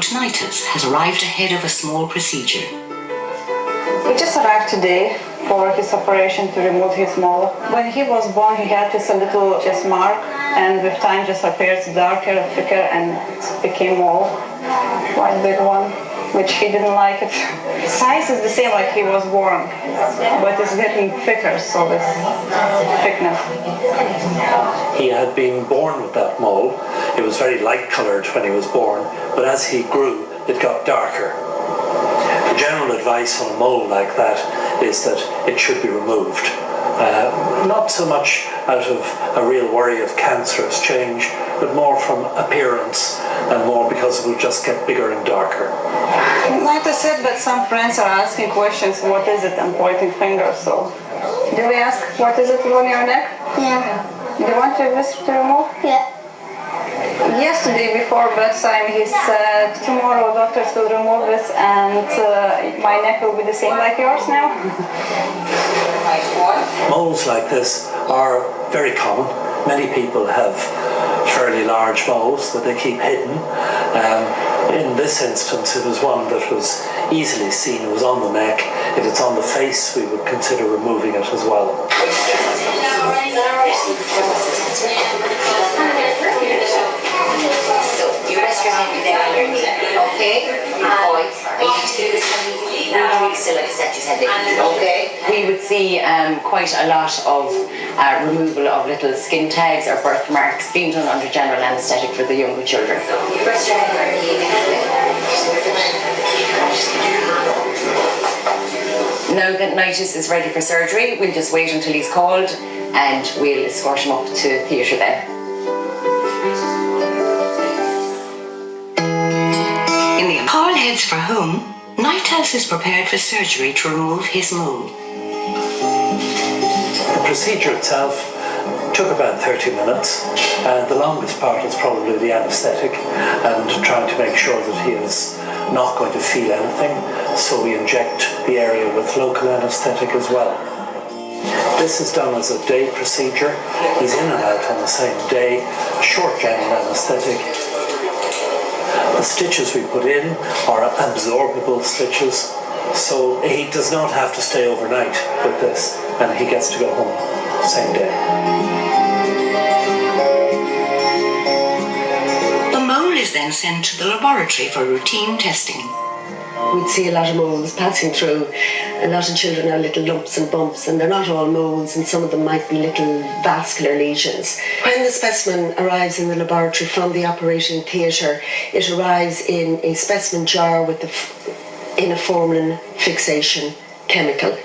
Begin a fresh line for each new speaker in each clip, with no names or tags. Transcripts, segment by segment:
5-year-old Naito has arrived ahead of a small procedure.
He just arrived today for his operation to remove his mole. When he was born, he had just a little chest mark, and with time just appears darker, thicker, and it became mole, quite big one, which he didn't like it. Size is the same like he was born, but it's getting thicker, so this thickness.
He had been born with that mole. It was very light coloured when he was born, but as he grew, it got darker. The general advice on a mole like that is that it should be removed. Not so much out of a real worry of cancerous change, but more from appearance and more because it will just get bigger and darker.
Like I said, but some friends are asking questions, what is it, and pointing fingers, so. Do we ask, what is it on your neck?
Yeah.
Do you want to remove?
Yeah.
Yesterday before bedtime he said, tomorrow doctors will remove this and my neck will be the same like yours now.
Moles like this are very common. Many people have fairly large moles that they keep hidden. In this instance it was one that was easily seen. It was on the neck. If it's on the face we would consider removing it as well.
So you rest your hand there on your knee, okay? Boys, you have to keep this hand really still like a statue's head, okay?
We would see quite a lot of removal of little skin tags or birthmarks being done under general anaesthetic for the younger children.
So you rest your hand on your knee again.
Now that Naito is ready for surgery, we'll just wait until he's called and we'll escort him up to theatre then.
Paul heads for home. Naito is prepared for surgery to remove his mole.
The procedure itself took about 30 minutes, and the longest part is probably the anaesthetic and trying to make sure that he is not going to feel anything, so we inject the area with local anaesthetic as well. This is done as a day procedure. He's in and out on the same day, short general anaesthetic. The stitches we put in are absorbable stitches, so he does not have to stay overnight with this, and he gets to go home the same day.
The mole is then sent to the laboratory for routine testing.
We'd see a lot of moles passing through. A lot of children are little lumps and bumps, and they're not all moles, and some of them might be little vascular lesions. When the specimen arrives in the laboratory from the operating theatre, it arrives in a specimen jar in a formalin fixation chemical,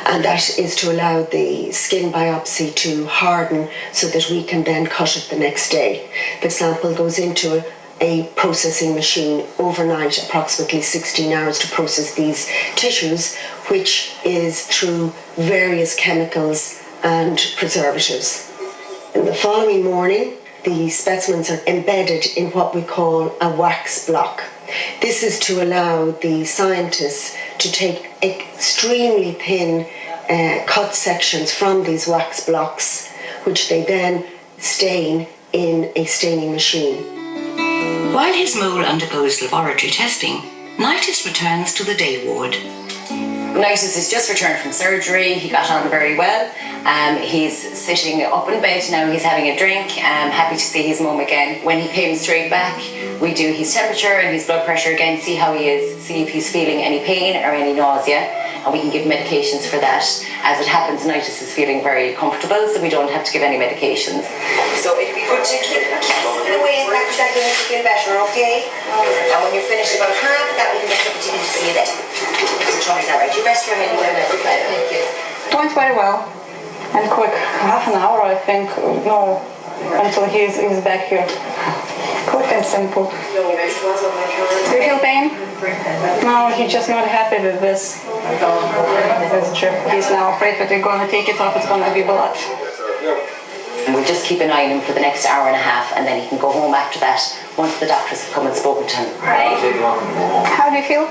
and that is to allow the skin biopsy to harden so that we can then cut it the next day. The sample goes into a processing machine overnight, approximately 16 hours to process these tissues, which is through various chemicals and preservatives. In the following morning, the specimens are embedded in what we call a wax block. This is to allow the scientists to take extremely thin cut sections from these wax blocks, which they then stain in a staining machine.
While his mole undergoes laboratory testing, Naito returns to the day ward.
Naito has just returned from surgery. He got on very well. He's sitting up in bed now. He's having a drink. Happy to see his mum again. When he came straight back, we do his temperature and his blood pressure again, see how he is, see if he's feeling any pain or any nausea, and we can give medications for that. As it happens, Naito is feeling very comfortable, so we don't have to give any medications.
So it'd be good to keep slipping away and practice that to feel better, okay? And when you're finished about half, that we can get something to do then. The tummy's alright. You rest your head and thank you.
Went very well and quick. Half an hour, I think. No, until he's back here. Quick and simple. Do you feel pain? No, he's just not happy with this trip. He's now afraid that they're going to take it off. It's going to be blood.
And we'll just keep an eye on him for the next hour and a half, and then he can go home after that once the doctors have come and spoken to him.
How do you feel?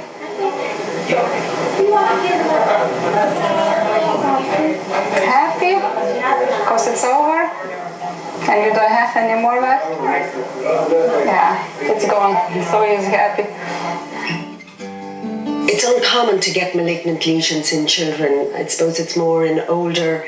Happy? Because it's over? And you don't have any more left? Yeah, it's gone. So he's happy.
It's uncommon to get malignant lesions in children. I suppose it's more in older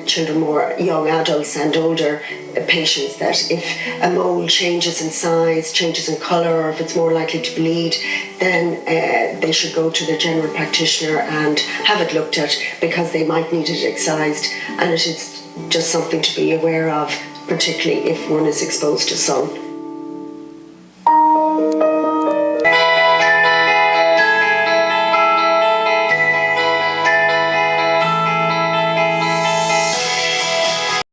children, more young adults and older patients, that if a mole changes in size, changes in colour, or if it's more likely to bleed, then they should go to the general practitioner and have it looked at, because they might need it excised, and it is just something to be aware of, particularly if one is exposed to sun.